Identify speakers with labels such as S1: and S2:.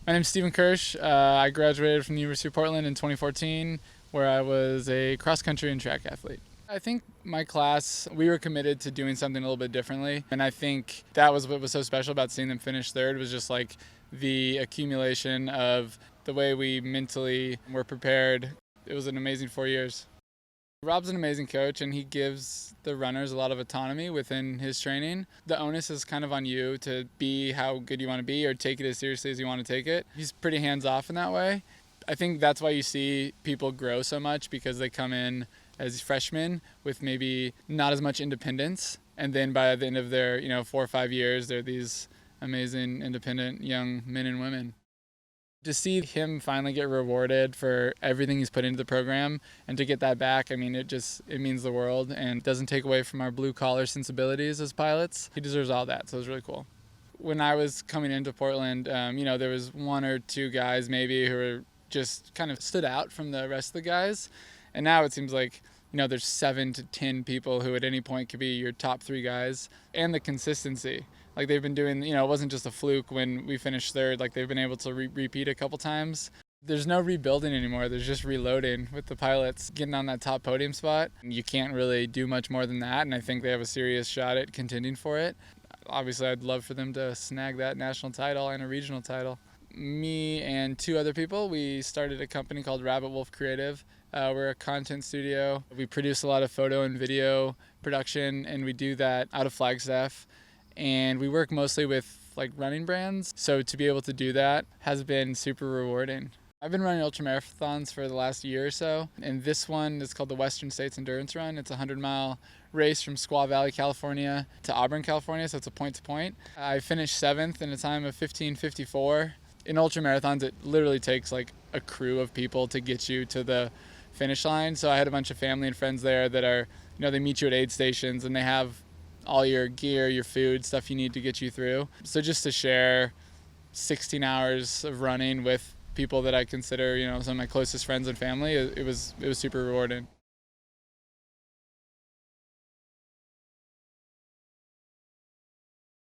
S1: My name's Stephen Kersh. I graduated from the University of Portland in 2014, where I was a cross-country and track athlete. I think my class, we were committed to doing something a little bit differently. And I think that was what was so special about seeing them finish third, was just like the accumulation of the way we mentally were prepared. It was an amazing 4 years. Rob's an amazing coach, and he gives the runners a lot of autonomy within his training. The onus is kind of on you to be how good you want to be or take it as seriously as you want to take it. He's pretty hands-off in that way. I think that's why you see people grow so much, because they come in as freshmen with maybe not as much independence, and then by the end of their 4 or 5 years, they're these amazing independent young men and women. To see him finally get rewarded for everything he's put into the program and to get that back, I mean, it means the world, and doesn't take away from our blue collar sensibilities as pilots. He deserves all that, so it was really cool. When I was coming into Portland, there was one or two guys maybe who were just kind of stood out from the rest of the guys, and now it seems like there's 7 to 10 people who at any point could be your top 3 guys, and the consistency. Like they've been doing, it wasn't just a fluke when we finished third. Like they've been able to repeat a couple times. There's no rebuilding anymore. There's just reloading with the pilots getting on that top podium spot. You can't really do much more than that, and I think they have a serious shot at contending for it. Obviously, I'd love for them to snag that national title and a regional title. Me and 2 other people, we started a company called Rabbit Wolf Creative. We're a content studio. We produce a lot of photo and video production, and we do that out of Flagstaff. And we work mostly with like running brands. So to be able to do that has been super rewarding. I've been running ultramarathons for the last year or so, and this one is called the Western States Endurance Run. It's a 100-mile race from Squaw Valley, California to Auburn, California, so it's a point-to-point. I finished 7th in a time of 15:54. In ultramarathons, it literally takes like a crew of people to get you to the finish line. So I had a bunch of family and friends there that are, they meet you at aid stations, and they have all your gear, your food, stuff you need to get you through. So just to share 16 hours of running with people that I consider, some of my closest friends and family, it was super rewarding.